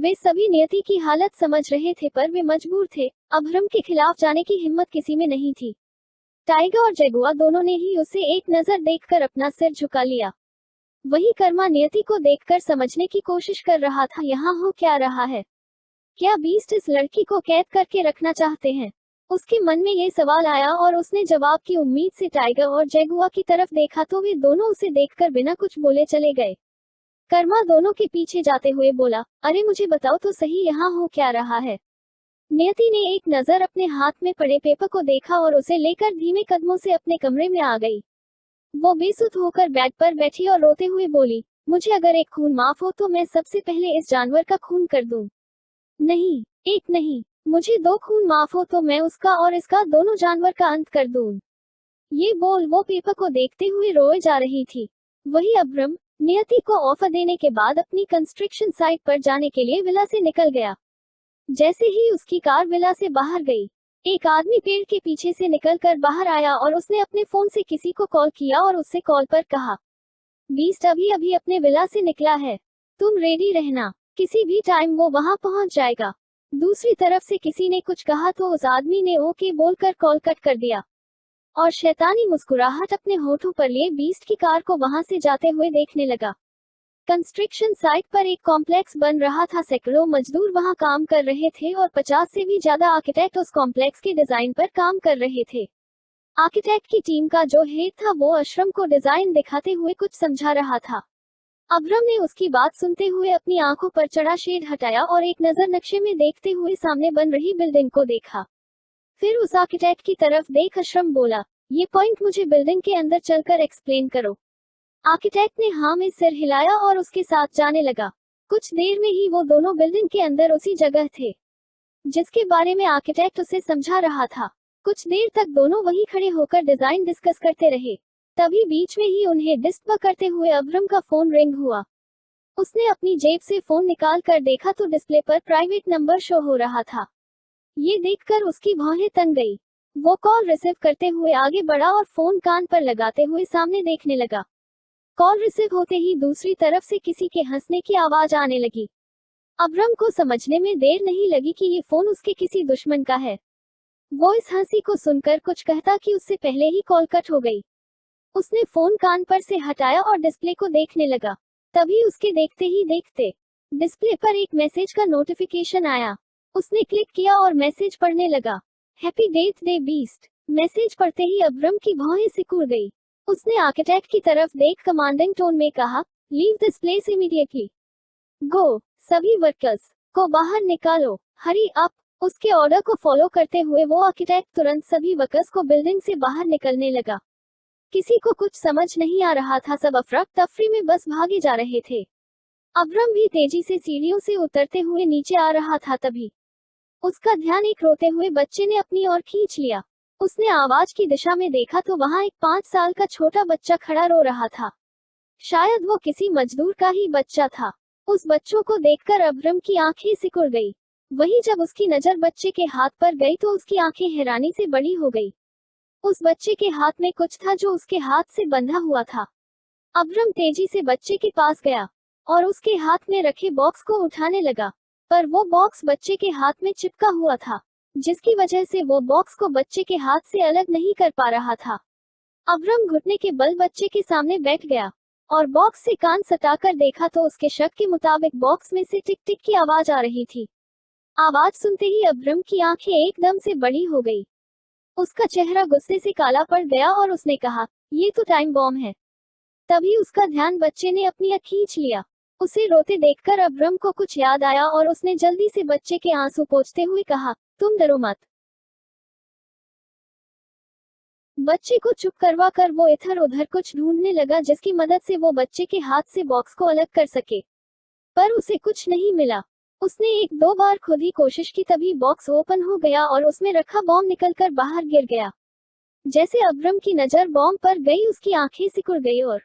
वे सभी नियति की हालत समझ रहे थे पर वे मजबूर थे। अभ्रम के खिलाफ जाने की हिम्मत किसी में नहीं थी। टाइगर और जगुआ दोनों ने ही उसे एक नजर देखकर अपना सिर झुका लिया। वही कर्मा नियति को देखकर समझने की कोशिश कर रहा था यहाँ हो क्या रहा है। क्या बीस्ट इस लड़की को कैद करके रखना चाहते हैं? उसके मन में ये सवाल आया और उसने जवाब की उम्मीद से टाइगर और जगुआ की तरफ देखा तो वे दोनों उसे देखकर बिना कुछ बोले चले गए। कर्मा दोनों के पीछे जाते हुए बोला, अरे मुझे बताओ तो सही यहाँ हो क्या रहा है। नियति ने एक नजर अपने हाथ में पड़े पेपर को देखा और उसे लेकर धीमे कदमों से अपने कमरे में आ गई। वो बेसुध होकर बेड पर बैठी और रोते हुए बोली, मुझे अगर एक खून माफ हो तो मैं सबसे पहले इस जानवर का खून कर दूं। नहीं, एक नहीं, मुझे 2 खून माफ हो तो मैं उसका और इसका दोनों जानवर का अंत कर दूं। ये बोल वो पेपर को देखते हुए रोए जा रही थी। वही अभ्रम नियति को ऑफर देने के बाद अपनी कंस्ट्रक्शन साइट पर जाने के लिए विला से निकल गया। जैसे ही उसकी कार विला से बाहर गई, एक आदमी पेड़ के पीछे से निकलकर बाहर आया और उसने अपने फोन से किसी को कॉल किया और उससे कॉल पर कहा, बीस्ट अभी अभी अपने विला से निकला है, तुम रेडी रहना, किसी भी टाइम वो वहां पहुंच जाएगा। दूसरी तरफ से किसी ने कुछ कहा तो उस आदमी ने ओके बोलकर कॉल कट कर दिया और शैतानी मुस्कुराहट अपने होठों पर लिए बीस्ट की कार को वहां से जाते हुए देखने लगा। कंस्ट्रक्शन साइट पर एक कॉम्प्लेक्स बन रहा था। सैकड़ों मजदूर वहां काम कर रहे थे और 50 से भी ज्यादा आर्किटेक्ट उस कॉम्प्लेक्स के डिजाइन पर काम कर रहे थे। आर्किटेक्ट की टीम का जो हेड था वो अशरम को डिजाइन दिखाते हुए कुछ समझा रहा था। अभ्रम ने उसकी बात सुनते हुए अपनी आंखों पर चढ़ा शेड हटाया और एक नजर नक्शे में देखते हुए सामने बन रही बिल्डिंग को देखा। फिर उस आर्किटेक्ट की तरफ देख अशरम बोला, ये पॉइंट मुझे बिल्डिंग के अंदर चलकर एक्सप्लेन करो। आर्किटेक्ट ने हाँ में सिर हिलाया और उसके साथ जाने लगा। कुछ देर में ही वो दोनों बिल्डिंग के अंदर उसी जगह थे जिसके बारे में आर्किटेक्ट उसे समझा रहा था। कुछ देर तक दोनों वही खड़े होकर डिजाइन डिस्कस करते रहे। तभी बीच में ही उन्हें डिस्टर्ब करते हुए अभ्रम का फोन रिंग हुआ। उसने अपनी जेब से फोन निकाल कर देखा तो डिस्प्ले पर प्राइवेट नंबर शो हो रहा था। ये देखकर उसकी भौहें तन गई। वो कॉल रिसीव करते हुए आगे बढ़ा और फोन कान पर लगाते हुए सामने देखने लगा। कॉल रिसीव होते ही दूसरी तरफ से किसी के हंसने की आवाज आने लगी। अभ्रम को समझने में देर नहीं लगी कि ये फोन उसके किसी दुश्मन का है। वो इस हंसी को सुनकर कुछ कहता कि उससे पहले ही कॉल कट हो गई। उसने फोन कान पर से हटाया और डिस्प्ले को देखने लगा। तभी उसके देखते ही देखते डिस्प्ले पर एक मैसेज का नोटिफिकेशन आया। उसने क्लिक किया और मैसेज पढ़ने लगा, happy death day beast. Message पढ़ते ही अभ्रम की भौहें सिकुड़ गई। उसने आर्किटेक्ट की तरफ देख कमांडिंग टोन में कहा, लीव दिस प्लेस इमीडिएटली, गो, सभी वर्कर्स को बाहर निकालो, हरी अप। उसके ऑर्डर को फॉलो करते हुए वो आर्किटेक्ट तुरंत सभी वर्कर्स को बिल्डिंग से बाहर निकलने लगा। किसी को कुछ समझ नहीं आ रहा था, सब अफरा तफरी में बस भागे जा रहे थे। अभ्रम भी तेजी से सीढ़ियों से उतरते हुए नीचे आ रहा था। तभी उसका ध्यान एक रोते हुए बच्चे ने अपनी ओर खींच लिया। उसने आवाज की दिशा में देखा तो वहां एक 5 साल का छोटा बच्चा खड़ा रो रहा था। शायद वो किसी मजदूर का ही बच्चा था। उस बच्चों को देखकर अभ्रम की आंखें सिकुड़ गई। वही जब उसकी नजर बच्चे के हाथ पर गई तो उसकी आंखें हैरानी से बड़ी हो गई। उस बच्चे के हाथ में कुछ था जो उसके हाथ से बंधा हुआ था। अभ्रम तेजी से बच्चे के पास गया और उसके हाथ में रखे बॉक्स को उठाने लगा, पर वो बॉक्स बच्चे के हाथ में चिपका हुआ था, जिसकी वजह से वो बॉक्स को बच्चे के हाथ से अलग नहीं कर पा रहा था। अभ्रम घुटने के बल बच्चे के सामने बैठ गया और बॉक्स से कान सटाकर देखा तो उसके शक के मुताबिक बॉक्स में से टिक टिक की आवाज आ रही थी। आवाज सुनते ही अभ्रम की आंखें एकदम से बड़ी हो गई। उसका चेहरा गुस्से से काला पड़ गया और उसने कहा, ये तो टाइम बॉम्ब है। तभी उसका ध्यान बच्चे ने अपनी ओर खींच लिया। उसे रोते देखकर अभ्रम को कुछ याद आया और उसने जल्दी से बच्चे के आंसू पोंछते हुए कहा, तुम डरो मत। बच्चे को चुप करवा कर वो इधर उधर कुछ ढूंढने लगा जिसकी मदद से वो बच्चे के हाथ से बॉक्स को अलग कर सके, पर उसे कुछ नहीं मिला। उसने 1-2 बार खुद ही कोशिश की, तभी बॉक्स ओपन हो गया और उसमें रखा बॉम्ब निकलकर बाहर गिर गया। जैसे अभ्रम की नजर बॉम्ब पर गई उसकी आंखें सिकुड़ गई और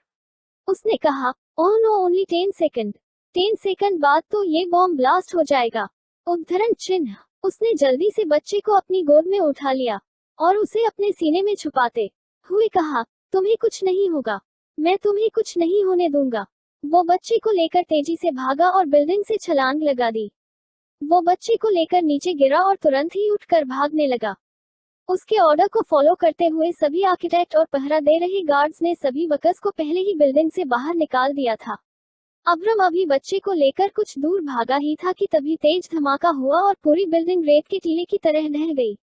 उसने कहा, oh no, only 10 second. 10 second बाद तो ये बॉम्ब ब्लास्ट हो जाएगा। उद्धरण चिन्ह। उसने जल्दी से बच्चे को अपनी गोद में उठा लिया और उसे अपने सीने में छुपाते हुए कहा, तुम्हें कुछ नहीं होगा, मैं तुम्हें कुछ नहीं होने दूंगा। वो बच्चे को लेकर तेजी से भागा और बिल्डिंग से छलांग लगा दी। वो बच्चे को लेकर नीचे गिरा और तुरंत ही उठकर भागने लगा। उसके ऑर्डर को फॉलो करते हुए सभी आर्किटेक्ट और पहरा दे रहे गार्ड्स ने सभी वर्कर्स को पहले ही बिल्डिंग से बाहर निकाल दिया था। अब्रम अभी बच्चे को लेकर कुछ दूर भागा ही था कि तभी तेज धमाका हुआ और पूरी बिल्डिंग रेत के टीले की तरह ढह गई।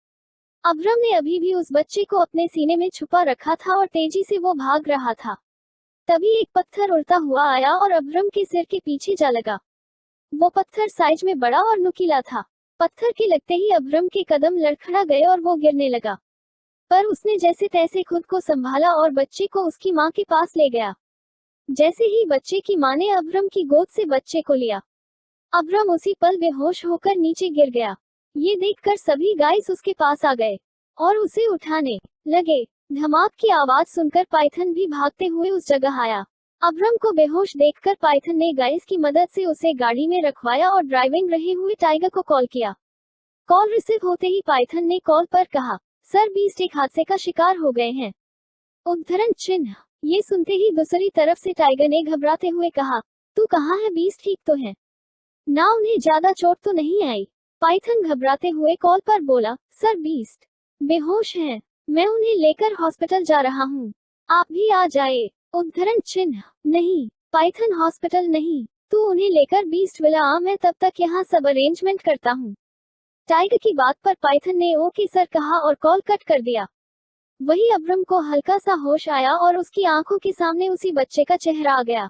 अब्रम ने अभी भी उस बच्चे को अपने सीने में छुपा रखा था और तेजी से वो भाग रहा था। तभी एक पत्थर उड़ता हुआ आया और अब्रम के सिर के पीछे जा लगा। वो पत्थर साइज में बड़ा और नुकीला था। पत्थर के लगते ही अब्रम के कदम लड़खड़ा गए और वो गिरने लगा, पर उसने जैसे तैसे खुद को संभाला और बच्चे को उसकी मां के पास ले गया। जैसे ही बच्चे की मां ने अब्रम की गोद से बच्चे को लिया, अब्रम उसी पल बेहोश होकर नीचे गिर गया। ये देखकर सभी गाइस उसके पास आ गए और उसे उठाने लगे। धमाक की आवाज सुनकर पाइथन भी भागते हुए उस जगह आया। अब्रम को बेहोश देखकर पाइथन ने गाइस की मदद से उसे गाड़ी में रखवाया और ड्राइविंग रहे हुए टाइगर को कॉल किया। कॉल रिसीव होते ही पाइथन ने कॉल पर कहा, सर बीस्ट एक हादसे का शिकार हो गए हैं। उद्धरण चिन्ह। ये सुनते ही दूसरी तरफ से टाइगर ने घबराते हुए कहा, तू कहाँ है बीस्ट, ठीक तो है ना, उन्हें ज्यादा चोट तो नहीं आई। पाइथन घबराते हुए कॉल पर बोला, सर बीस्ट बेहोश हैं, मैं उन्हें लेकर हॉस्पिटल जा रहा हूँ, आप भी आ जाए। उद्धरण चिन्ह। नहीं पाइथन, हॉस्पिटल नहीं, तू उन्हें लेकर बीस्ट विला आ, मैं तब तक यहाँ सब अरेंजमेंट करता हूँ। टाइगर की बात पर पाइथन ने ओके सर कहा और कॉल कट कर दिया। वही अब्रम को हल्का सा होश आया और उसकी आंखों के सामने उसी बच्चे का चेहरा आ गया।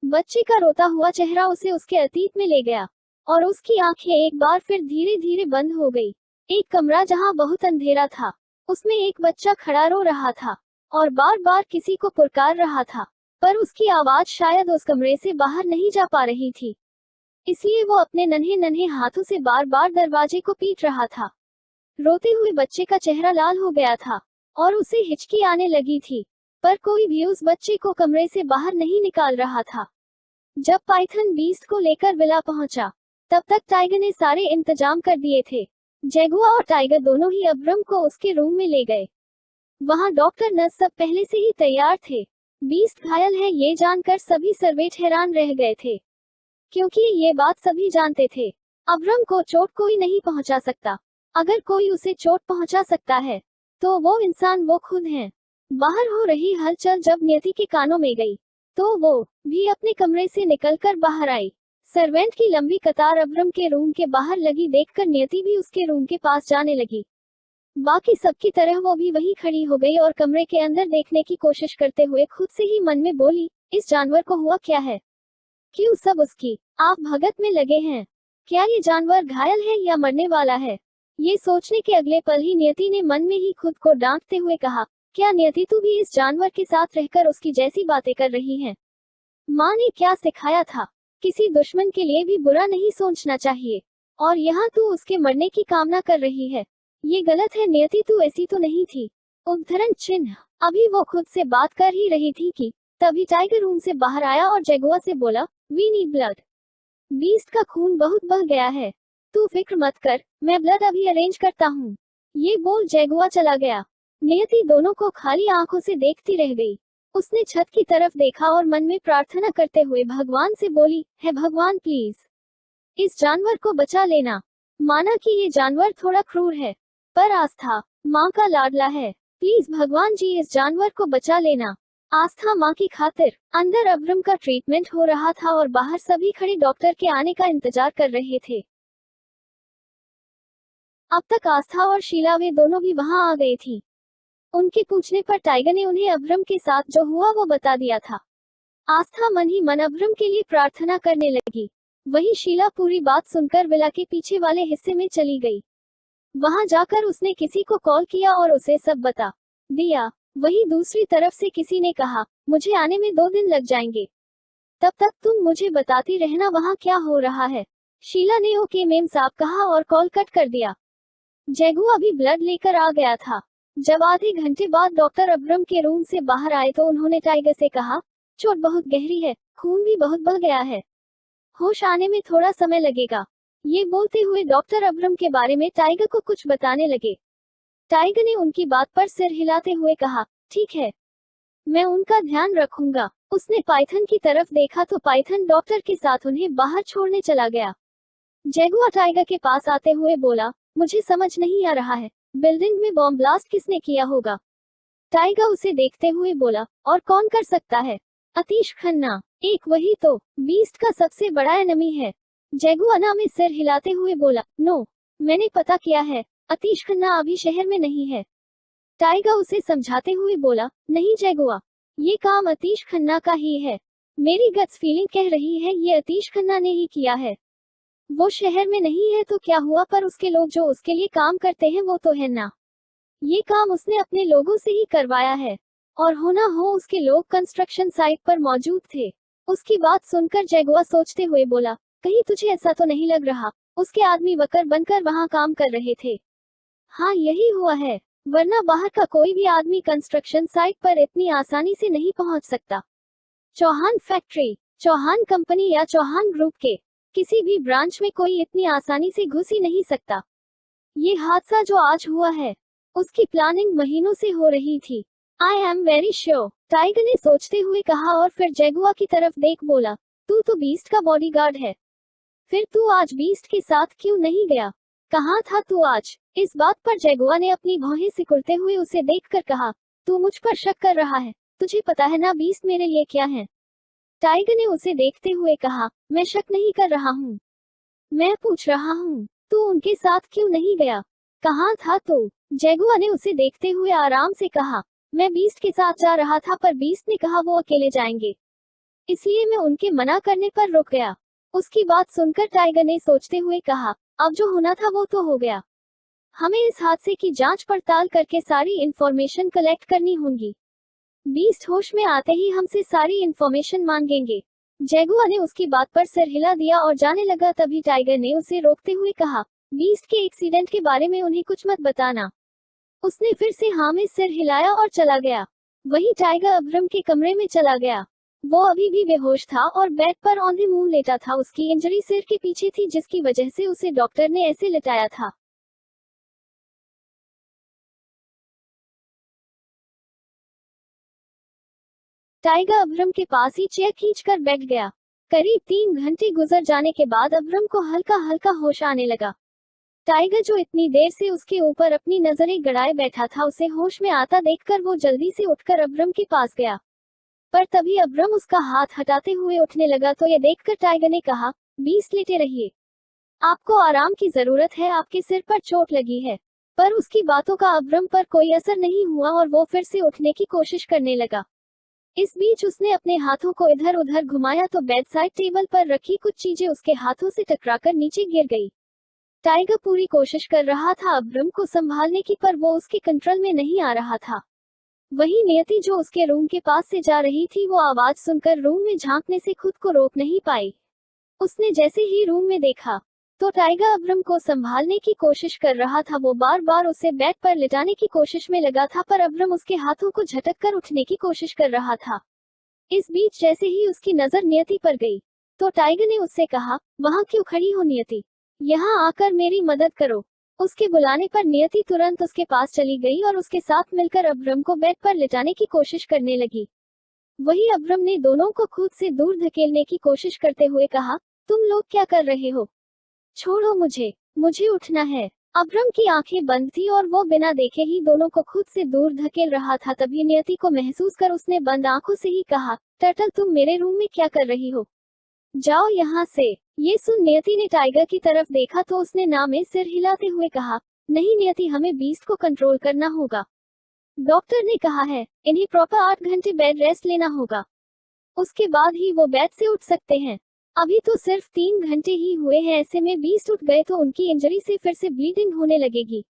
बच्चे का रोता हुआ चेहरा उसे उसके अतीत में ले गया और उसकी आंखें एक बार फिर धीरे धीरे बंद हो गई। एक कमरा जहां बहुत अंधेरा था, उसमें एक बच्चा खड़ा रो रहा था और बार बार किसी को पुकार रहा था, पर उसकी आवाज शायद उस कमरे से बाहर नहीं जा पा रही थी, इसलिए वो अपने नन्हे नन्हे हाथों से बार बार दरवाजे को पीट रहा था। रोते हुए बच्चे का चेहरा लाल हो गया था और उसे हिचकी आने लगी थी, पर कोई भी उस बच्चे को कमरे से बाहर नहीं निकाल रहा था। जब पाइथन बीस्ट को लेकर विला पहुंचा, तब तक टाइगर ने सारे इंतजाम कर दिए थे। जैगुआ और टाइगर दोनों ही अब्रम को उसके रूम में ले गए। वहां डॉक्टर नर्स सब पहले से ही तैयार थे। बीस्ट घायल है ये जानकर सभी सर्वेंट हैरान रह गए थे, क्योंकि ये बात सभी जानते थे, अब्रम को चोट कोई नहीं पहुंचा सकता। अगर कोई उसे चोट पहुंचा सकता है तो वो इंसान वो खुद है। बाहर हो रही हलचल जब नियति के कानों में गई, तो वो भी अपने कमरे से निकलकर बाहर आई। सर्वेंट की लंबी कतार अब्रम के रूम के बाहर लगी देखकर नियति भी उसके रूम के पास जाने लगी। बाकी सबकी तरह वो भी वहीं खड़ी हो गई और कमरे के अंदर देखने की कोशिश करते हुए खुद से ही मन में बोली, इस जानवर को हुआ क्या है, क्यों सब उसकी आप भगत में लगे हैं, क्या ये जानवर घायल है या मरने वाला है। ये सोचने के अगले पल ही नियति ने मन में ही खुद को डांटते हुए कहा, क्या नियति तू भी इस जानवर के साथ रहकर उसकी जैसी बातें कर रही है। माँ ने क्या सिखाया था, किसी दुश्मन के लिए भी बुरा नहीं सोचना चाहिए, और यहाँ तू उसके मरने की कामना कर रही है, ये गलत है नियति, तू ऐसी तो नहीं थी। उद्धरण चिन्ह। अभी वो खुद से बात कर ही रही थी कि तभी टाइगर रूम से बाहर आया और जैगुआ से बोला, वी नीड ब्लड, बीस्ट का खून बहुत बह गया है, तू फिक्र मत कर, मैं ब्लड अभी अरेंज करता हूँ। ये बोल जैगुआ चला गया। नियति दोनों को खाली आंखों से देखती रह गई। उसने छत की तरफ देखा और मन में प्रार्थना करते हुए भगवान से बोली, है भगवान प्लीज इस जानवर को बचा लेना। माना कि ये जानवर थोड़ा क्रूर है, पर आस्था माँ का लाडला है, प्लीज भगवान जी इस जानवर को बचा लेना। आस्था माँ की खातिर। अंदर अब्रम का ट्रीटमेंट हो रहा था और बाहर सभी खड़े डॉक्टर के आने का इंतजार कर रहे थे। अब तक आस्था और शीला वे दोनों भी वहां आ गई थी। उनके पूछने पर टाइगर ने उन्हें अब्रम के साथ जो हुआ वो बता दिया था। आस्था मन ही मन अब्रम के लिए प्रार्थना करने लगी। वही शीला पूरी बात सुनकर विला के पीछे वाले हिस्से में चली गई। वहां जाकर उसने किसी को कॉल किया और उसे सब बता दिया। वही दूसरी तरफ से किसी ने कहा, मुझे आने में 2 दिन लग जाएंगे, तब तक तुम मुझे बताती रहना वहां क्या हो रहा है। शीला ने ओके मेम साहब कहा और कॉल कट कर दिया। जैगुआ भी ब्लड लेकर आ गया था। जब आधे घंटे बाद डॉक्टर अब्रम के रूम से बाहर आए तो उन्होंने टाइगर से कहा, चोट बहुत गहरी है, खून भी बहुत बह गया है, होश आने में थोड़ा समय लगेगा। ये बोलते हुए डॉक्टर अब्रम के बारे में टाइगर को कुछ बताने लगे। टाइगर ने उनकी बात पर सिर हिलाते हुए कहा, ठीक है, मैं उनका ध्यान रखूंगा। उसने पाइथन की तरफ देखा तो पाइथन डॉक्टर के साथ उन्हें बाहर छोड़ने चला गया। जैगुआ टाइगर के पास आते हुए बोला, मुझे समझ नहीं आ रहा है, बिल्डिंग में बॉम्ब ब्लास्ट किसने किया होगा। टाइगर उसे देखते हुए बोला, और कौन कर सकता है। अतीश खन्ना। एक वही तो बीस्ट का सबसे बड़ा एनिमी है। जैगुआना में सिर हिलाते हुए बोला, नो, मैंने पता किया है, अतीश खन्ना अभी शहर में नहीं है। टाइगर उसे समझाते हुए बोला, नहीं जैगुआ, ये काम अतीश खन्ना का ही है। मेरी गट्स फीलिंग कह रही है ये अतीश खन्ना ने ही किया है। वो शहर में नहीं है तो क्या हुआ, पर उसके लोग जो उसके लिए काम करते हैं वो तो है ना। ये काम उसने अपने लोगों से ही करवाया है, और होना हो उसके लोग कंस्ट्रक्शन साइट पर मौजूद थे। उसकी बात सुनकर जैगुआ सोचते हुए बोला, कहीं तुझे ऐसा तो नहीं लग रहा उसके आदमी वकर बनकर वहां काम कर रहे थे। हाँ यही हुआ है, वरना बाहर का कोई भी आदमी कंस्ट्रक्शन साइट पर इतनी आसानी से नहीं पहुंच सकता। चौहान फैक्ट्री, चौहान कंपनी या चौहान ग्रुप के किसी भी ब्रांच में कोई इतनी आसानी से घुस ही नहीं सकता। ये हादसा जो आज हुआ है उसकी प्लानिंग महीनों से हो रही थी। I am very sure, tiger ने सोचते हुए कहा और फिर जैगुआ की तरफ देख बोला, तू तो बीस्ट का बॉडीगार्ड है, फिर तू आज बीस्ट के साथ क्यों नहीं गया, कहाँ था तू आज। इस बात पर जैगुआ ने अपनी भौहें सिकुड़ते हुए उसे देखकर कहा, तू मुझ पर शक कर रहा है, तुझे पता है ना बीस्ट मेरे लिए क्या है। टाइगर ने उसे देखते हुए कहा, मैं शक नहीं कर रहा हूँ, मैं पूछ रहा हूँ तू उनके साथ क्यों नहीं गया, कहाँ था तू। जैगुआ ने उसे देखते हुए आराम से कहा, मैं बीस्ट के साथ जा रहा था पर बीस्ट ने कहा वो अकेले जाएंगे, इसलिए मैं उनके मना करने पर रुक गया। उसकी बात सुनकर टाइगर ने सोचते हुए कहा, अब जो होना था वो तो हो गया, हमें इस हादसे की जांच पड़ताल करके सारी इंफॉर्मेशन कलेक्ट करनी होगी। बीस्ट होश में आते ही हमसे सारी इंफॉर्मेशन मांगेंगे। जैगुआ ने उसकी बात पर सिर हिला दिया और जाने लगा, तभी टाइगर ने उसे रोकते हुए कहा, बीस्ट के एक्सीडेंट के बारे में उन्हें कुछ मत बताना। उसने फिर से हाँ में सिर हिलाया और चला गया। वही टाइगर अब्रम के कमरे में चला गया। वो अभी भी बेहोश था और बेड पर औंधे मुंह लेटा था। उसकी इंजरी सिर के पीछे थी जिसकी वजह से उसे डॉक्टर ने ऐसे लिटाया था। टाइगर अब्रम के पास ही चेयर खींचकर बैठ गया। करीब 3 घंटे गुजर जाने के बाद अब्रम को हल्का हल्का होश आने लगा। टाइगर जो इतनी देर से उसके ऊपर अपनी नजरें गड़ाए बैठा था, उसे होश में आता देखकर वो जल्दी से उठकर अब्रम के पास गया। पर तभी अब्रम उसका हाथ हटाते हुए उठने लगा तो ये देखकर टाइगर ने कहा, बीस्ट लेटे रहिए, आपको आराम की जरूरत है, आपके सिर पर चोट लगी है। पर उसकी बातों का अब्रम पर कोई असर नहीं हुआ और वो फिर से उठने की कोशिश करने लगा। इस बीच उसने अपने हाथों को इधर उधर घुमाया तो बेड साइड टेबल पर रखी कुछ चीजें उसके हाथों से टकराकर नीचे गिर गई। टाइगर पूरी कोशिश कर रहा था अब्रम को संभालने की, पर वो उसके कंट्रोल में नहीं आ रहा था। वही नियति जो उसके रूम के पास से जा रही थी, वो आवाज सुनकर रूम में झांकने से खुद को रोक नहीं पाई। उसने जैसे ही रूम में देखा तो टाइगर अब्रम को संभालने की कोशिश कर रहा था। वो बार बार उसे बेड पर लिटाने की कोशिश में लगा था, पर अब्रम उसके हाथों को झटक कर उठने की कोशिश कर रहा था। इस बीच जैसे ही उसकी नजर नियति पर गई तो टाइगर ने उससे कहा, वहां क्यों खड़ी हो नियति, यहाँ आकर मेरी मदद करो। उसके बुलाने पर नियति तुरंत उसके पास चली गई और उसके साथ मिलकर अब्रम को बेड पर लिटाने की कोशिश करने लगी। वही अब्रम ने दोनों को खुद से दूर धकेलने की कोशिश करते हुए कहा, तुम लोग क्या कर रहे हो, छोड़ो मुझे, मुझे उठना है। अब्रम की आंखें बंद थी और वो बिना देखे ही दोनों को खुद से दूर धकेल रहा था। तभी नियति को महसूस कर उसने बंद आंखों से ही कहा, टर्टल तुम मेरे रूम में क्या कर रही हो, जाओ यहाँ से। ये सुन नियति ने टाइगर की तरफ देखा तो उसने ना में सिर हिलाते हुए कहा, नहीं नियति, हमें बीस्ट को कंट्रोल करना होगा। डॉक्टर ने कहा है इन्हें प्रॉपर 8 घंटे बेड रेस्ट लेना होगा, उसके बाद ही वो बेड से उठ सकते हैं। अभी तो सिर्फ 3 घंटे ही हुए हैं, ऐसे में बीस्ट उठ गए तो उनकी इंजरी से फिर से ब्लीडिंग होने लगेगी।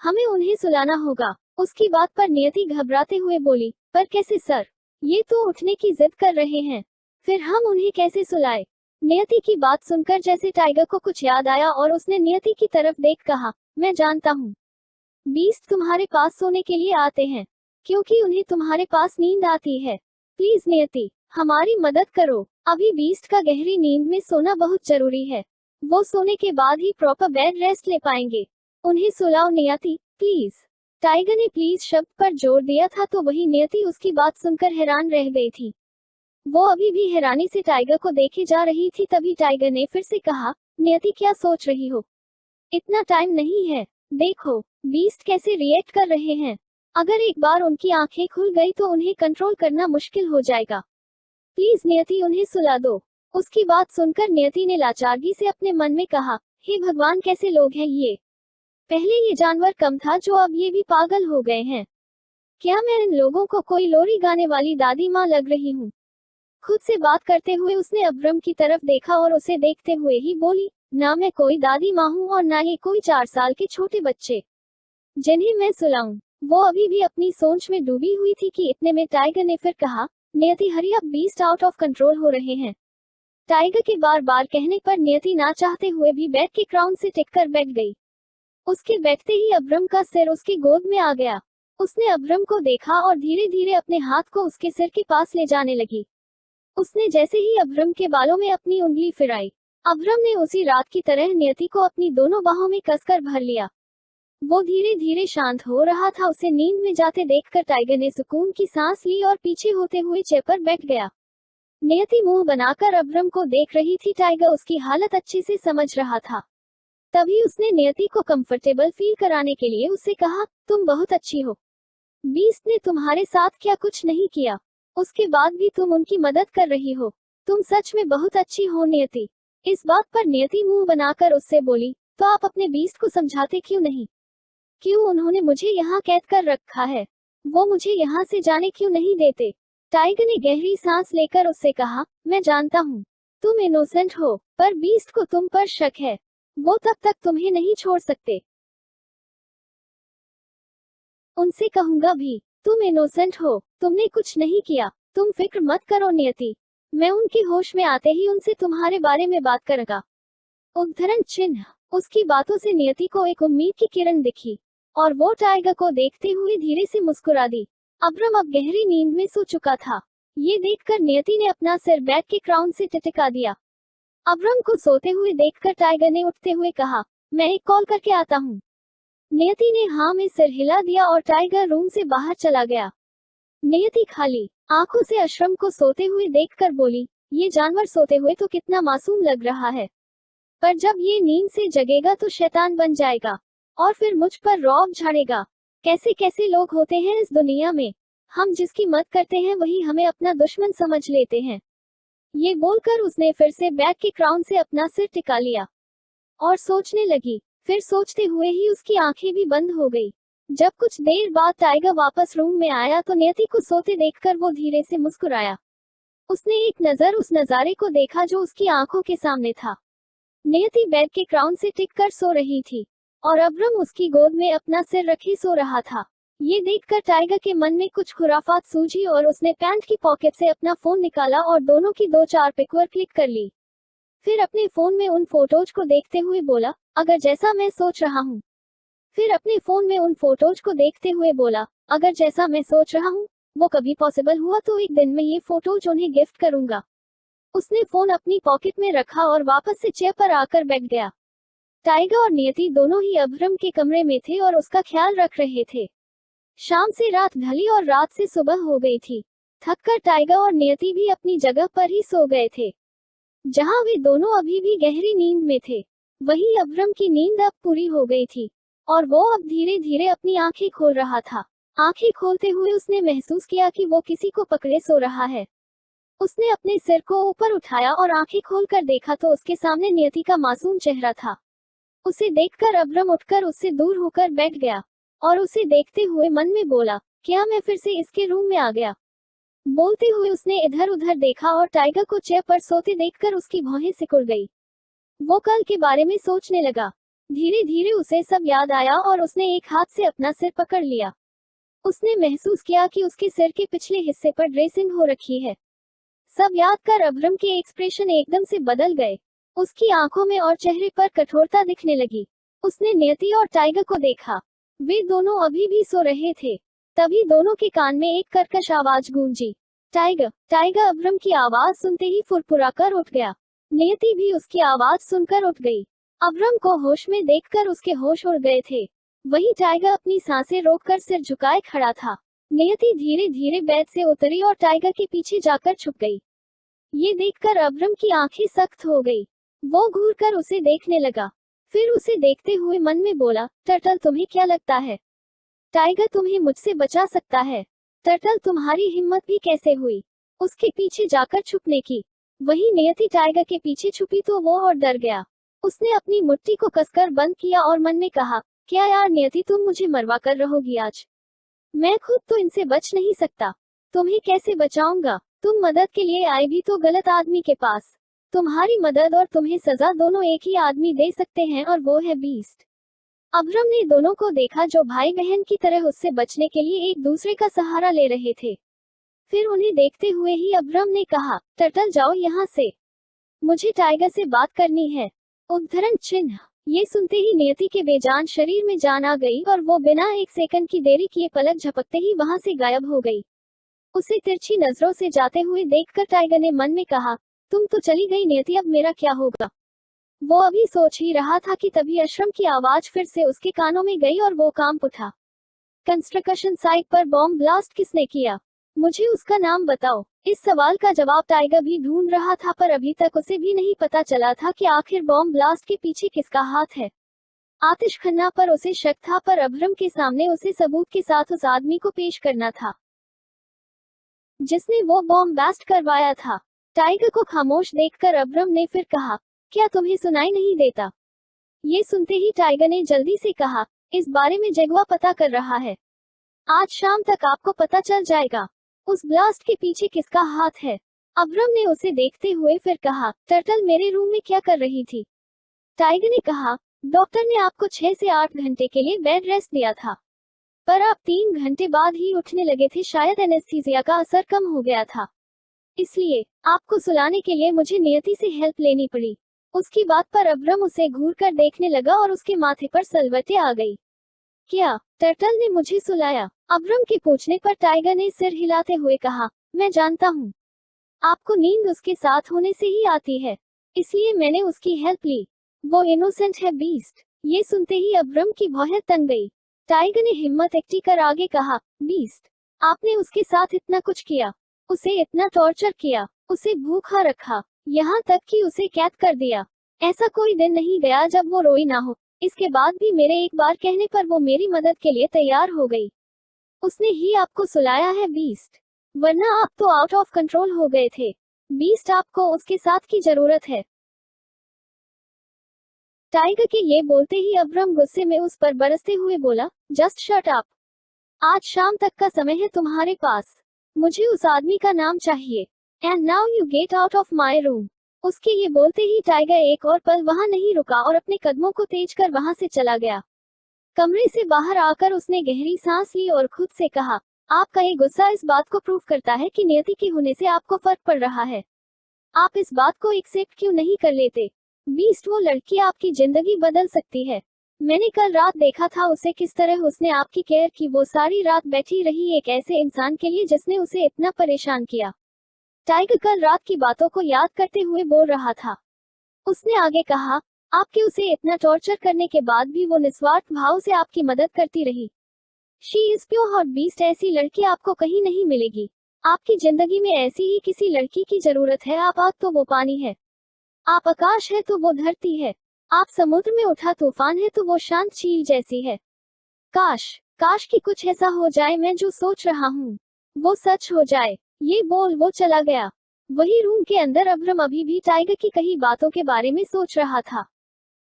हमें उन्हें सुलाना होगा। उसकी बात पर नियति घबराते हुए बोली, पर कैसे सर, ये तो उठने की जिद कर रहे हैं, फिर हम उन्हें कैसे सुलाए। नियति की बात सुनकर जैसे टाइगर को कुछ याद आया और उसने नियति की तरफ देख कहा, मैं जानता हूँ, बीस्ट तुम्हारे पास सोने के लिए आते हैं क्योंकि उन्हें तुम्हारे पास नींद आती है। प्लीज नियति, हमारी मदद करो, अभी बीस्ट का गहरी नींद में सोना बहुत जरूरी है, वो सोने के बाद ही प्रॉपर बेड रेस्ट ले पाएंगे, उन्हें सुलाओ नियति प्लीज। टाइगर ने प्लीज शब्द पर जोर दिया था तो वही नियति उसकी बात सुनकर हैरान रह गई थी। वो अभी भी हैरानी से टाइगर को देखे जा रही थी। तभी टाइगर ने फिर से कहा, नियति क्या सोच रही हो? इतना टाइम नहीं है। देखो बीस्ट कैसे रिएक्ट कर रहे हैं। अगर एक बार उनकी आंखें खुल गई तो उन्हें कंट्रोल करना मुश्किल हो जाएगा। प्लीज नियति उन्हें सुला दो। उसकी बात सुनकर नियति ने लाचारगी से अपने मन में कहा, हे भगवान कैसे लोग हैं ये। पहले ये जानवर कम था जो अब ये भी पागल हो गए हैं। क्या मैं इन लोगों को कोई लोरी गाने वाली दादी माँ लग रही हूँ? खुद से बात करते हुए उसने अब्रम की तरफ देखा और उसे देखते हुए ही बोली, ना मैं कोई दादी माँ हूँ और ना ही कोई 4 साल के छोटे बच्चे जिन्हें मैं सुलाऊं। वो अभी भी अपनी सोच में डूबी हुई थी कि इतने में टाइगर ने फिर कहा, नियति हरी अब बीस्ट आउट ऑफ कंट्रोल हो रहे हैं। टाइगर के बार बार कहने पर नियति ना चाहते हुए भी बेड के क्राउन से टिककर बैठ गई। उसके बैठते ही अब्रम का सिर उसकी गोद में आ गया। उसने अब्रम को देखा और धीरे धीरे अपने हाथ को उसके सिर के पास ले जाने लगी। उसने जैसे ही अब्रम के बालों में अपनी उंगली फिराई, अब्रम ने उसी रात की तरह नियति को अपनी दोनों बाहों में कसकर भर लिया। वो धीरे धीरे शांत हो रहा था। उसे नींद में जाते देखकर टाइगर ने सुकून की सांस ली और पीछे होते हुए चेयर पर बैठ गया। नियति मुंह बनाकर अब्रम को देख रही थी। टाइगर उसकी हालत अच्छे से समझ रहा था। तभी उसने नियति को कंफर्टेबल फील कराने के लिए उससे कहा, तुम बहुत अच्छी हो। बीस्ट ने तुम्हारे साथ क्या कुछ नहीं किया, उसके बाद भी तुम उनकी मदद कर रही हो। तुम सच में बहुत अच्छी हो नियति। इस बात पर नियति मुंह बनाकर उससे बोली, तो आप अपने बीस्ट को समझाते क्यों नहीं? क्यों उन्होंने मुझे यहाँ कैद कर रखा है? वो मुझे यहाँ से जाने क्यों नहीं देते? टाइगर ने गहरी सांस लेकर उससे कहा, मैं जानता हूँ तुम इनोसेंट हो, पर बीस्ट को तुम पर शक है। वो तब तक तुम्हें नहीं छोड़ सकते। उनसे कहूंगा भी, तुम इनोसेंट हो, तुमने कुछ नहीं किया। तुम फिक्र मत करो नियति, मैं उनके होश में आते ही उनसे तुम्हारे बारे में बात करूंगा। उद्धरण चिन्ह। उसकी बातों से नियति को एक उम्मीद की किरण दिखी और वो टाइगर को देखते हुए धीरे से मुस्कुरा दी। अब्रम अब गहरी नींद में सो चुका था। ये देखकर नियति ने अपना सिर बेड के क्राउन से टिटिका दिया। अब्रम को सोते हुए देखकर टाइगर ने उठते हुए कहा, मैं एक कॉल करके आता हूँ। नियति ने हाँ में सिर हिला दिया और टाइगर रूम से बाहर चला गया। नियति खाली आंखों से अशरम को सोते हुए देखकर बोली, ये जानवर सोते हुए तो कितना मासूम लग रहा है, पर जब ये नींद से जगेगा तो शैतान बन जाएगा और फिर मुझ पर रौब झाड़ेगा। कैसे कैसे लोग होते हैं इस दुनिया में। हम जिसकी मदद करते हैं वही हमें अपना दुश्मन समझ लेते हैं। ये बोलकर उसने फिर से बैग के क्राउन से अपना सिर टिका लिया और सोचने लगी। फिर सोचते हुए ही उसकी आंखें भी बंद हो गई। जब कुछ देर बाद टाइगर वापस रूम में आया तो नियति को सोते देखकर वो धीरे से मुस्कुराया। उसने एक नजर उस नजारे को देखा जो उसकी आंखों के सामने था। नियति बेड के क्राउन से टिककर सो रही थी और अब्रम उसकी गोद में अपना सिर रखे सो रहा था। ये देखकर टाइगर के मन में कुछ खुराफात सूझी और उसने पैंट की पॉकेट से अपना फोन निकाला और दोनों की 2-4 पिक्चर क्लिक कर ली। फिर अपने फोन में उन फोटोज को देखते हुए बोला, अगर जैसा मैं सोच रहा हूँ। फिर अपने फोन में उन फोटोज को देखते हुए बोला, अगर जैसा मैं सोच रहा हूँ वो कभी पॉसिबल हुआ तो एक दिन में ये फोटोज उन्हें गिफ्ट करूंगा। उसने फोन अपनी पॉकेट में रखा और वापस से चेयर पर आकर बैठ गया। टाइगर और नियति दोनों ही अब्रम के कमरे में थे और उसका ख्याल रख रहे थे। शाम से रात ढली और रात से सुबह हो गई थी। थककर टाइगर और नियति भी अपनी जगह पर ही सो गए थे, जहां वे दोनों अभी भी गहरी नींद में थे। वहीं अब्रम की नींद अब पूरी हो गई थी और वो अब धीरे धीरे अपनी आंखें खोल रहा था। आंखें खोलते हुए उसने महसूस किया कि वो किसी को पकड़े सो रहा है। उसने अपने सिर को ऊपर उठाया और आंखें खोलकर देखा तो उसके सामने नियति का मासूम चेहरा था। उसे देखकर अब्रम उठकर उससे दूर होकर बैठ गया और उसे देखते हुए मन में बोला, क्या मैं फिर से इसके रूम में आ गया? बोलते हुए उसने इधर उधर देखा और टाइगर को चेयर पर सोते देखकर उसकी भौहें सिकुड़ गई। वो कल के बारे में सोचने लगा। धीरे धीरे उसे सब याद आया और उसने एक हाथ से अपना सिर पकड़ लिया। उसने महसूस किया कि उसके सिर के पिछले हिस्से पर ड्रेसिंग हो रखी है। सब याद कर अब्रम के एक्सप्रेशन एकदम से बदल गए। उसकी आंखों में और चेहरे पर कठोरता दिखने लगी। उसने नियति और टाइगर को देखा। वे दोनों अभी भी सो रहे थे। तभी दोनों के कान में एक कर्कश आवाज गूंजी, टाइगर। टाइगर अब्रम की आवाज सुनते ही फुरफुराकर उठ गया। नियति भी उसकी आवाज सुनकर उठ गई। अब्रम को होश में देखकर उसके होश उड़ गए थे। वही टाइगर अपनी सांसें रोककर सिर झुकाए खड़ा था। नियति धीरे धीरे बेड से उतरी और टाइगर के पीछे जाकर छुप गई। ये देखकर अब्रम की आंखें सख्त हो गई। वो घूरकर उसे देखने लगा, फिर उसे देखते हुए मन में बोला, टर्टल तुम्हें क्या लगता है टाइगर तुम्हें मुझसे बचा सकता है? टर्टल तुम्हारी हिम्मत भी कैसे हुई उसके पीछे जाकर छुपने की? वही नियति टाइगर के पीछे छुपी तो वो और डर गया। उसने अपनी मुट्ठी को कसकर बंद किया और मन में कहा, क्या यार नियति तुम मुझे मरवा कर रहोगी आज? मैं खुद तो इनसे बच नहीं सकता, तुम्हें कैसे बचाऊंगा? तुम मदद के लिए आए भी तो गलत आदमी के पास। तुम्हारी मदद और तुम्हें सजा दोनों एक ही आदमी दे सकते हैं और वो है बीस्ट। अब्रम ने दोनों को देखा जो भाई बहन की तरह उससे बचने के लिए एक दूसरे का सहारा ले रहे थे। फिर उन्हें देखते हुए ही अब्रम ने कहा, टर्टल जाओ यहाँ से, मुझे टाइगर से बात करनी है। उद्धरण चिन्ह। ये सुनते ही नियति के बेजान शरीर में जान आ गई और वो बिना एक सेकंड की देरी किए पलक झपकते ही वहां से गायब हो गई। उसे तिरछी नजरों से जाते हुए देखकर टाइगर ने मन में कहा, तुम तो चली गई नियति, अब मेरा क्या होगा? वो अभी सोच ही रहा था कि तभी अशरम की आवाज फिर से उसके कानों में गई और वो कांप उठा। कंस्ट्रक्शन साइट पर बॉम्ब ब्लास्ट किसने किया? मुझे उसका नाम बताओ। इस सवाल का जवाब टाइगर भी ढूंढ रहा था, पर अभी तक उसे भी नहीं पता चला था कि आखिर बॉम्ब ब्लास्ट के पीछे किसका हाथ है। आतिश खन्ना पर उसे शक था, पर अब्रम के सामने उसे सबूत के साथ उस आदमी को पेश करना था जिसने वो बॉम्ब ब्लास्ट करवाया था। टाइगर को खामोश देखकर अब्रम ने फिर कहा, क्या तुम्हें सुनाई नहीं देता? ये सुनते ही टाइगर ने जल्दी से कहा, इस बारे में जगुआ पता कर रहा है, आज शाम तक आपको पता चल जाएगा उस ब्लास्ट के पीछे किसका हाथ है। अब्रम ने उसे देखते हुए फिर कहा, टर्टल मेरे रूम में क्या कर रही थी? टाइगर ने कहा, डॉक्टर ने आपको 6 से 8 घंटे के लिए बेड रेस्ट दिया था, पर आप 3 घंटे बाद ही उठने लगे थे, शायद एनेस्थीसिया का असर कम हो गया था, इसलिए आपको सुलाने के लिए मुझे नियति से हेल्प लेनी पड़ी। उसकी बात पर अब्रम उसे घूरकर देखने लगा और उसके माथे पर सलवटें आ गई। क्या टर्टल ने मुझे सुलाया? अब्रम के पूछने पर टाइगर ने सिर हिलाते हुए कहा, मैं जानता हूँ, आपको नींद उसके साथ होने से ही आती है, इसलिए मैंने उसकी हेल्प ली। वो इनोसेंट है बीस्ट। ये सुनते ही अब्रम की भौहें तंग गई। टाइगर ने हिम्मत एकठी कर आगे कहा, बीस्ट, आपने उसके साथ इतना कुछ किया, उसे इतना टॉर्चर किया, उसे भूखा रखा, यहाँ तक कि उसे कैद कर दिया। ऐसा कोई दिन नहीं गया जब वो रोई ना हो। इसके बाद भी मेरे एक बार कहने पर वो मेरी मदद के लिए तैयार हो गई। उसने ही आपको सुलाया है बीस्ट, वरना आप तो आउट ऑफ कंट्रोल हो गए थे। बीस्ट, आपको उसके साथ की जरूरत है। टाइगर के ये बोलते ही अब्रम गुस्से में उस पर बरसते हुए बोला, जस्ट शट अप, आज शाम तक का समय है तुम्हारे पास, मुझे उस आदमी का नाम चाहिए, and now you get out of my room. उसके ये बोलते ही टाइगर एक और पल वहां नहीं रुका और अपने कदमों को तेज कर वहां से चला गया। कमरे से बाहर आकर उसने गहरी सांस ली और खुद से कहा, आपका ये गुस्सा इस बात को प्रूव करता है कि नियति के होने से आपको फर्क पड़ रहा है। आप इस बात को एक्सेप्ट क्यों नहीं कर लेते? बीस्ट, वो लड़की आपकी जिंदगी बदल सकती है। मैंने कल रात देखा था उसे किस तरह उसने आपकी केयर की। वो सारी रात बैठी रही एक ऐसे इंसान के लिए जिसने उसे इतना परेशान किया। टाइगर कल रात की बातों को याद करते हुए बोल रहा था। उसने आगे कहा, आपके उसे इतना टॉर्चर करने के बाद भी वो निस्वार्थ भाव से आपकी मदद करती रही। She is pure hot beast, ऐसी लड़की आपको कहीं नहीं मिलेगी। आपकी जिंदगी में ऐसी ही किसी लड़की की जरूरत है। आप आग तो वो पानी है, आप आकाश है तो वो धरती है, आप समुद्र में उठा तूफान है तो वो शांत झील जैसी है। काश काश कि कुछ ऐसा हो जाए, मैं जो सोच रहा हूँ वो सच हो जाए। ये बोल वो चला गया। वही रूम के अंदर अब्रम अभी भी टाइगर की कही बातों के बारे में सोच रहा था।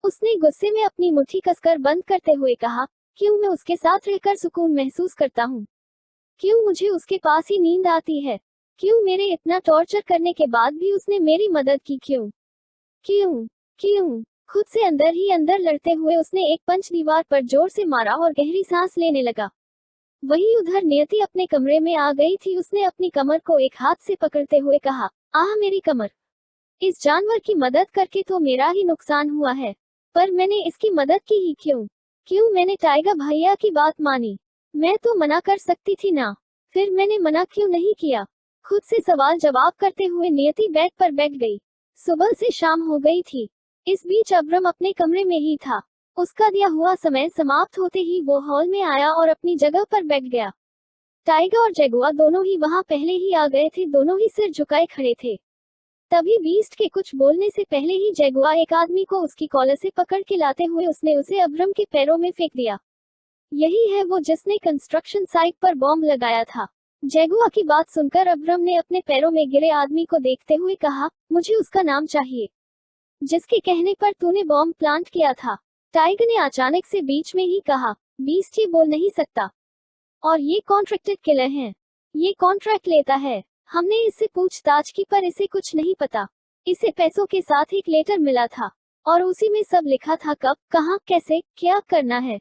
उसने गुस्से में अपनी मुट्ठी कसकर बंद करते हुए कहा, क्यों मैं उसके साथ रहकर सुकून महसूस करता हूँ? क्यों मुझे उसके पास ही नींद आती है? क्यों मेरे इतना टॉर्चर करने के बाद भी उसने मेरी मदद की? क्यों क्यों क्यों? खुद से अंदर ही अंदर लड़ते हुए उसने एक पंच दीवार पर जोर से मारा और गहरी सांस लेने लगा। वही उधर नियति अपने कमरे में आ गई थी। उसने अपनी कमर को एक हाथ से पकड़ते हुए कहा, आह मेरी कमर, इस जानवर की मदद करके तो मेरा ही नुकसान हुआ है, पर मैंने इसकी मदद की ही क्यों? क्यों मैंने टाइगर भैया की बात मानी? मैं तो मना कर सकती थी ना, फिर मैंने मना क्यों नहीं किया? खुद से सवाल जवाब करते हुए नियति बेड पर बैठ गई। सुबह से शाम हो गई थी। इस बीच अब्रम अपने कमरे में ही था। उसका दिया हुआ समय समाप्त होते ही वो हॉल में आया और अपनी जगह पर बैठ गया। टाइगर और जगुआ दोनों ही वहां पहले ही आ गए थे। दोनों ही सिर झुकाए खड़े थे। तभी बीस्ट के कुछ बोलने से पहले ही जगुआ एक आदमी को उसकी कॉलर से पकड़ के लाते हुए उसने उसे अब्रम के पैरों में फेंक दिया। यही है वो जिसने कंस्ट्रक्शन साइट पर बॉम्ब लगाया था। जगुआ की बात सुनकर अब्रम ने अपने पैरों में गिरे आदमी को देखते हुए कहा, मुझे उसका नाम चाहिए जिसके कहने पर तूने बॉम्ब प्लांट किया था। टाइगर ने अचानक से बीच में ही कहा, बीस्ट ये बोल नहीं सकता और ये कॉन्ट्रैक्टेड किलर है, ये कॉन्ट्रैक्ट लेता है। हमने इससे पूछताछ की पर इसे कुछ नहीं पता। इसे पैसों के साथ एक लेटर मिला था और उसी में सब लिखा था, कब, कहां, कैसे, क्या करना है।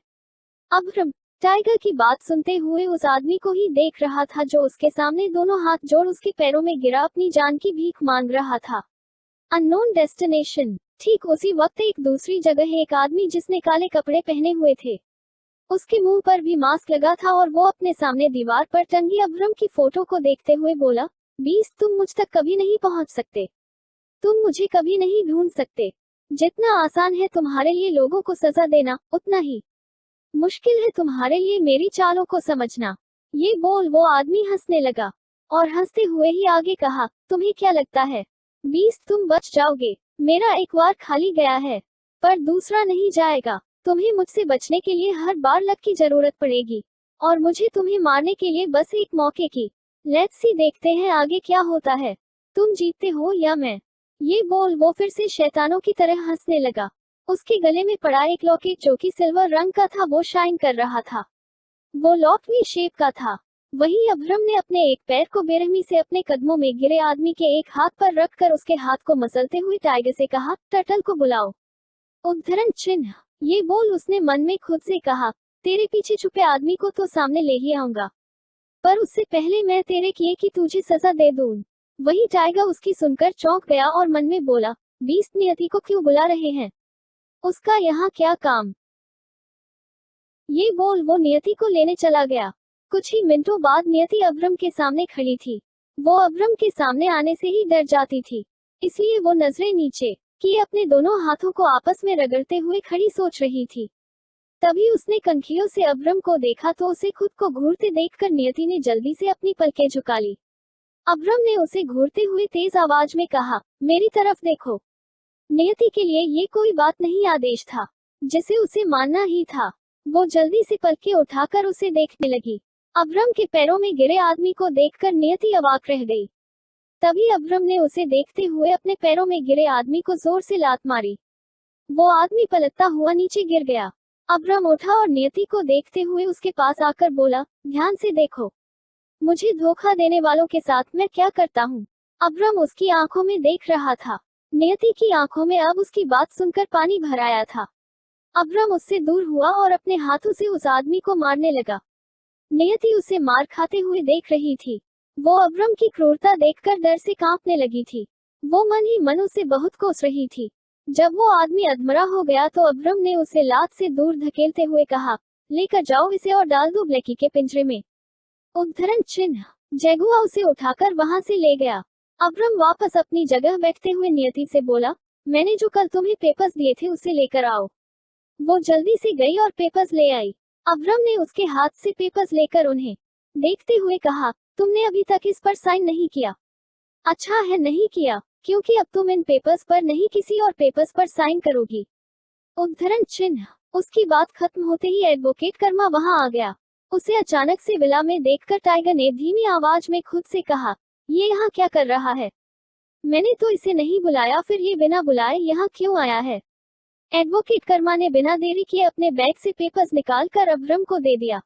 अब्रम टाइगर की बात सुनते हुए उस आदमी को ही देख रहा था जो उसके सामने दोनों हाथ जोड़ उसके पैरों में गिरा अपनी जान की भीख मांग रहा था। Unknown destination. ठीक उसी वक्त एक दूसरी जगह एक आदमी जिसने काले कपड़े पहने हुए थे, उसके मुंह पर भी मास्क लगा था और वो अपने सामने दीवार पर टंगी अब्रम की फोटो को देखते हुए बोला, बीस्ट तुम मुझ तक कभी नहीं पहुंच सकते, तुम मुझे कभी नहीं ढूंढ सकते। जितना आसान है तुम्हारे लिए लोगों को सजा देना, उतना ही मुश्किल है तुम्हारे लिए मेरी चालों को समझना। ये बोल वो आदमी हंसने लगा और हंसते हुए ही आगे कहा, तुम्हें क्या लगता है बीस्ट तुम बच जाओगे? मेरा एक बार खाली गया है पर दूसरा नहीं जाएगा। तुम्हें मुझसे बचने के लिए हर बार लक की जरूरत पड़ेगी और मुझे तुम्हें मारने के लिए बस एक मौके की। लेट्स सी देखते हैं आगे क्या होता है, तुम जीतते हो या मैं। ये बोल वो फिर से शैतानों की तरह हंसने लगा। उसके गले में पड़ा एक लॉकेट जो कि सिल्वर रंग का था वो शाइन कर रहा था। वो लॉक वी शेप का था। वहीं अब्रम ने अपने एक पैर को बेरहमी से अपने कदमों में गिरे आदमी के एक हाथ पर रखकर उसके हाथ को मसलते हुए टाइगर से कहा, टर्टल को बुलाओ। उद्धरण चिन्ह। ये बोल उसने मन में खुद से कहा, तेरे पीछे छुपे आदमी को तो सामने ले ही आऊंगा पर उससे पहले मैं तेरे किए की तुझे सजा दे दूं। वही टाइगर उसकी सुनकर चौंक गया और मन में बोला, बीस्ट नियति को क्यों बुला रहे हैं, उसका यहाँ क्या काम। ये बोल वो नियति को लेने चला गया। कुछ ही मिनटों बाद नियति अब्रम के सामने खड़ी थी। वो अब्रम के सामने आने से ही डर जाती थी, इसलिए वो नजरें नीचे कि अपने दोनों हाथों को आपस में रगड़ते हुए खड़ी सोच रही थी। तभी उसने कनखियों से अब्रम को देखा तो उसे खुद को घूरते देखकर नियति ने जल्दी से अपनी पलकें झुका ली। अब्रम ने उसे घूरते हुए तेज आवाज में कहा, मेरी तरफ देखो। नियति के लिए ये कोई बात नहीं, आदेश था जिसे उसे मानना ही था। वो जल्दी से पलकें उठाकर उसे देखने लगी। अब्रम के पैरों में गिरे आदमी को देखकर नियति अवाक रह गई। तभी अब्रम ने उसे देखते हुए अपने पैरों में गिरे आदमी को जोर से लात मारी। वो आदमी पलटता हुआ नीचे गिर गया। अब्रम उठा और नियति को देखते हुए उसके पास आकर बोला, ध्यान से देखो, मुझे धोखा देने वालों के साथ मैं क्या करता हूँ। अब्रम उसकी आंखों में देख रहा था। नियति की आंखों में अब उसकी बात सुनकर पानी भर आया था। अब्रम उससे दूर हुआ और अपने हाथों से उस आदमी को मारने लगा। नियति उसे मार खाते हुए देख रही थी। वो अब्रम की क्रूरता देखकर डर से कांपने लगी थी। वो मन ही मन उसे बहुत कोस रही थी। जब वो आदमी अधमरा हो गया तो अब्रम ने उसे लात से दूर धकेलते हुए कहा, लेकर जाओ इसे और डाल दो ब्लैकी के पिंजरे में। उद्धरण चिन्ह। जगुआ उसे उठाकर वहां से ले गया। अब्रम वापस अपनी जगह बैठते हुए नियति से बोला, मैंने जो कल तुम्हें पेपर्स दिए थे उसे लेकर आओ। वो जल्दी से गई और पेपर्स ले आई। अब्रम ने उसके हाथ से पेपर्स लेकर उन्हें देखते हुए कहा, तुमने अभी तक इस पर साइन नहीं किया। अच्छा है नहीं किया, क्योंकि अब तुम इन पेपर्स पर नहीं किसी और पेपर्स पर साइन करोगी। उद्धरण चिन्ह। उसकी बात खत्म होते ही एडवोकेट कर्मा वहां आ गया। उसे अचानक से विला में देखकर टाइगर ने धीमी आवाज में खुद से कहा, ये यहाँ क्या कर रहा है? मैंने तो इसे नहीं बुलाया, फिर ये बिना बुलाए यहाँ क्यों आया है? एडवोकेट कर्मा ने बिना देरी किए अपने बैग से पेपर्स निकालकर अब्रम को दे दिया।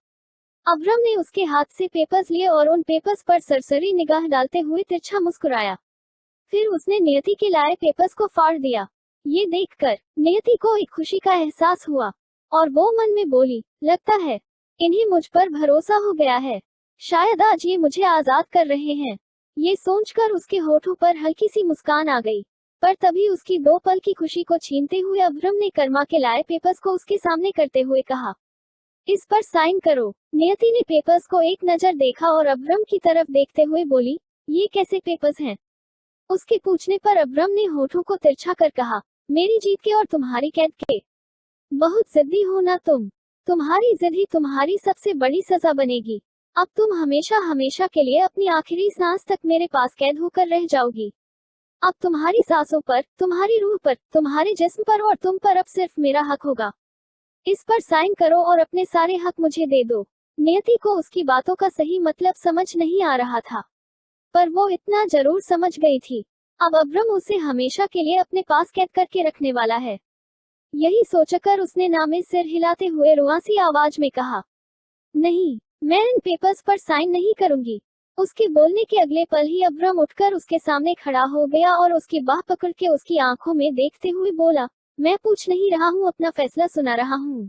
अब्रम ने उसके हाथ से पेपर्स लिए और उन पेपर्स पर सरसरी निगाह डालते हुए तिरछा मुस्कुराया। फिर उसने नियति के लाए पेपर्स को फाड़ दिया। ये देखकर नियति को एक खुशी का एहसास हुआ और वो मन में बोली, लगता है इन्हें मुझ पर भरोसा हो गया है, शायद आज ये मुझे आजाद कर रहे हैं। ये सोचकर उसके होठों पर हल्की सी मुस्कान आ गई, पर तभी उसकी दो पल की खुशी को छीनते हुए अब्रम ने कर्मा के लाए पेपर्स को उसके सामने करते हुए कहा, इस पर साइन करो। नियति ने पेपर्स को एक नजर देखा और अब्रम की तरफ देखते हुए बोली, ये कैसे पेपर्स हैं? उसके पूछने पर अब्रम ने होठों को तिरछा कर कहा, मेरी जीत के और तुम्हारी कैद के। बहुत जिद्दी हो ना तुम। तुम्हारी जिद ही तुम्हारी सबसे बड़ी सजा बनेगी। अब तुम हमेशा हमेशा के लिए अपनी आखिरी सांस तक मेरे पास कैद होकर रह जाओगी। अब तुम्हारी सांसों पर, तुम्हारी रूह पर, तुम्हारे जिस्म पर और तुम पर अब सिर्फ मेरा हक होगा। इस पर साइन करो और अपने सारे हक मुझे दे दो। नियति को उसकी बातों का सही मतलब समझ नहीं आ रहा था, पर वो इतना जरूर समझ गई थी। अब अब्रम उसे हमेशा के लिए अपने पास कैद करके रखने वाला है। यही सोचकर उसने नामे सिर हिलाते हुए रुआसी आवाज में कहा, नहीं, मैं इन पेपर्स पर साइन नहीं करूंगी। उसके बोलने के अगले पल ही अब्रम उठकर उसके सामने खड़ा हो गया और उसकी बाह पकड़ के उसकी आंखों में देखते हुए बोला, मैं पूछ नहीं रहा हूँ, अपना फैसला सुना रहा हूँ।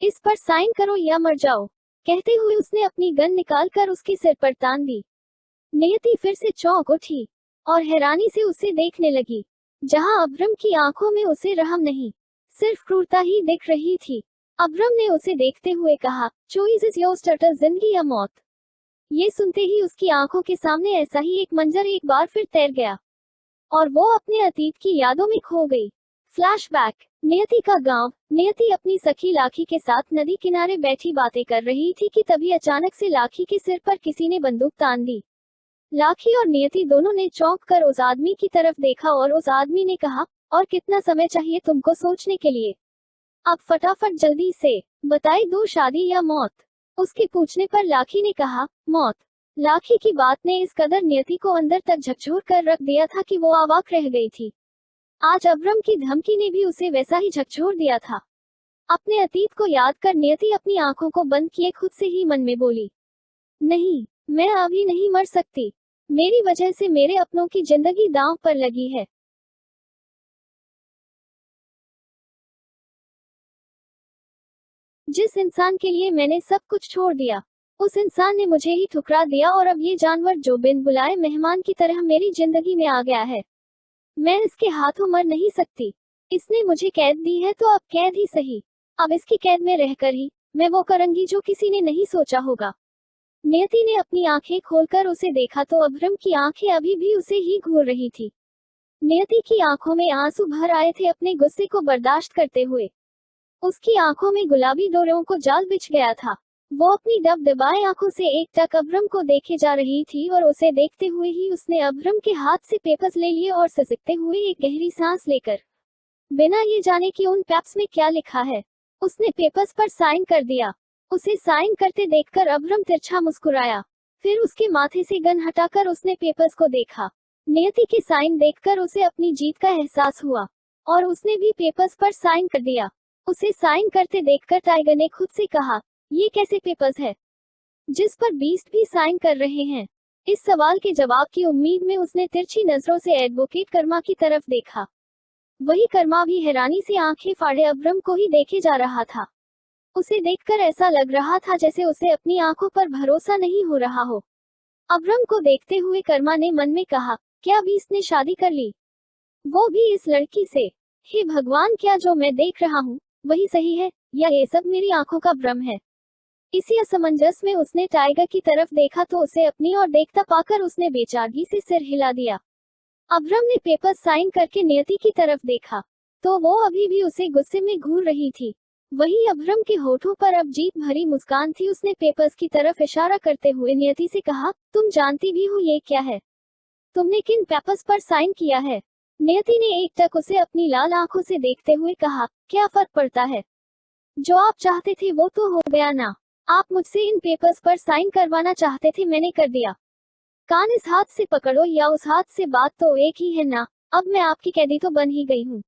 इस पर साइन करो या मर जाओ। कहते हुए उसने अपनी गन निकालकर उसके सिर पर तान दी। नियति फिर से चौंक उठी और हैरानी से उसे देखने लगी, जहां अब्रम की आंखों में उसे रहम नहीं, सिर्फ क्रूरता ही दिख रही थी। अब्रम ने उसे देखते हुए कहा, चॉइस इज योर्स टर्टल, जिंदगी या मौत। ये सुनते ही उसकी आंखों के सामने ऐसा ही एक मंजर एक बार फिर तैर गया और वो अपने अतीत की यादों में खो गई। फ्लैशबैक, नियति का गांव। नियति अपनी सखी लाखी के साथ नदी किनारे बैठी बातें कर रही थी कि तभी अचानक से लाखी के सिर पर किसी ने बंदूक तान दी। लाखी और नियति दोनों ने चौंक कर उस आदमी की तरफ देखा और उस आदमी ने कहा, और कितना समय चाहिए तुमको सोचने के लिए? अब फटाफट जल्दी से बताए दो, शादी या मौत? उसके पूछने पर लाखी ने कहा, मौत। लाखी की बात ने इस कदर नियति को अंदर तक झकझोर कर रख दिया था कि वो अवाक रह गई थी। आज अब्रम की धमकी ने भी उसे वैसा ही झकझोर दिया था। अपने अतीत को याद कर नियति अपनी आंखों को बंद किए खुद से ही मन में बोली, नहीं, मैं अभी नहीं मर सकती। मेरी वजह से मेरे अपनों की जिंदगी दांव पर लगी है। जिस इंसान के लिए मैंने सब कुछ छोड़ दिया, उस इंसान ने मुझे ही ठुकरा दिया और अब ये जानवर जो बिन बुलाए मेहमान की तरह मेरी जिंदगी में आ गया है, मैं इसके हाथों मर नहीं सकती। इसने मुझे कैद दी है तो अब कैद ही सही। अब इसकी कैद में रहकर ही मैं वो करूंगी जो किसी ने नहीं सोचा होगा। नियति ने अपनी आंखें खोलकर उसे देखा तो अब्रम की आंखें अभी भी उसे ही घूर रही थी। नियति की आंखों में आंसू भर आए थे अपने गुस्से को बर्दाश्त करते हुए। उसकी आंखों में गुलाबी डोरों को जाल बिछ गया था। वो अपनी दबदबाए आंखों से एकटक अब्रम को देखे जा रही थी और उसे देखते हुए ही उसने अब्रम के हाथ से पेपर्स ले लिए और सिसकते हुए एक गहरी सांस लेकर, बिना ये जाने कि उन पेपर्स में क्या लिखा है, उसने पेपर्स पर साइन कर दिया। उसे साइन करते देखकर अब्रम तिरछा मुस्कुराया। फिर उसके माथे से गन हटाकर उसने पेपर्स को देखा। नियति के साइन देखकर उसे अपनी जीत का एहसास हुआ और उसने भी पेपर्स पर साइन कर दिया। उसे साइन करते देखकर टाइगर ने खुद से कहा, ये कैसे पेपर्स है जिस पर बीस्ट भी साइन कर रहे हैं? इस सवाल के जवाब की उम्मीद में उसने तिरछी नजरों से एडवोकेट कर्मा की तरफ देखा। वही कर्मा भी हैरानी से आंखें फाड़े अब्रम को ही देखे जा रहा था। उसे देखकर ऐसा लग रहा था जैसे उसे अपनी आंखों पर भरोसा नहीं हो रहा हो। अब्रम को देखते हुए कर्मा ने मन में कहा, क्या बीस्ट ने शादी कर ली? वो भी इस लड़की से? हे भगवान, क्या जो मैं देख रहा हूँ वही सही है या ये सब मेरी आंखों का भ्रम है? इसी असमंजस में उसने टाइगर की तरफ देखा तो उसे अपनी ओर देखता पाकर उसने बेचारगी से सिर हिला दिया। अब्रम ने पेपर साइन करके नियति की तरफ देखा तो वो अभी भी उसे गुस्से में घूर रही थी। वही अब्रम के होठों पर अब जीत भरी मुस्कान थी। उसने पेपर्स की तरफ इशारा करते हुए नियति से कहा, तुम जानती भी हो ये क्या है? तुमने किन पेपर्स पर साइन किया है? नियति ने एकटक उसे अपनी लाल आंखों से देखते हुए कहा, क्या फर्क पड़ता है? जो आप चाहते थे वो तो हो गया ना। आप मुझसे इन पेपर्स पर साइन करवाना चाहते थे, मैंने कर दिया। कान इस हाथ से पकड़ो या उस हाथ से, बात तो एक ही है ना। अब मैं आपकी कैदी तो बन ही गई हूँ।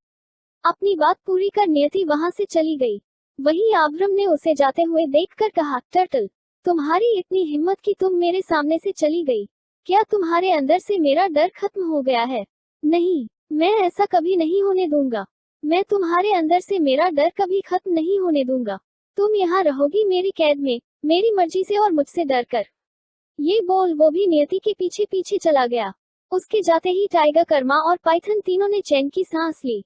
अपनी बात पूरी कर नियति वहां से चली गई। वहीं आब्रम ने उसे जाते हुए देखकर कहा, टर्टल, तुम्हारी इतनी हिम्मत कि तुम मेरे सामने से चली गई। क्या तुम्हारे अंदर से मेरा डर खत्म हो गया है? नहीं, मैं ऐसा कभी नहीं होने दूंगा। मैं तुम्हारे अंदर से मेरा डर कभी खत्म नहीं होने दूंगा। तुम यहाँ रहोगी मेरी कैद में, मेरी मर्जी से और मुझसे डर कर। ये बोल वो भी नियति के पीछे पीछे चला गया। उसके जाते ही टाइगर, कर्मा और पाइथन तीनों ने चैन की सांस ली।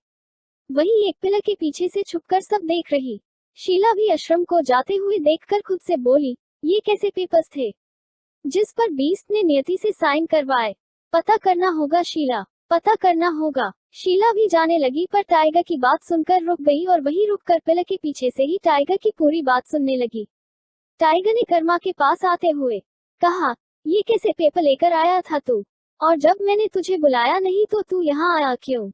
वहीं एक पिलर के पीछे से छुपकर सब देख रही शीला भी अशरम को जाते हुए देखकर खुद से बोली, ये कैसे पेपर्स थे जिस पर बीस्ट ने नियति से साइन करवाए? पता करना होगा शीला, पता करना होगा। शीला भी जाने लगी पर टाइगर की बात सुनकर रुक गई और वहीं रुककर पिलर के पीछे से ही टाइगर की पूरी बात सुनने लगी। टाइगर ने कर्मा के पास आते हुए कहा, ये कैसे पेपर लेकर आया था तू? और जब मैंने तुझे बुलाया नहीं तो तू यहाँ आया क्यों?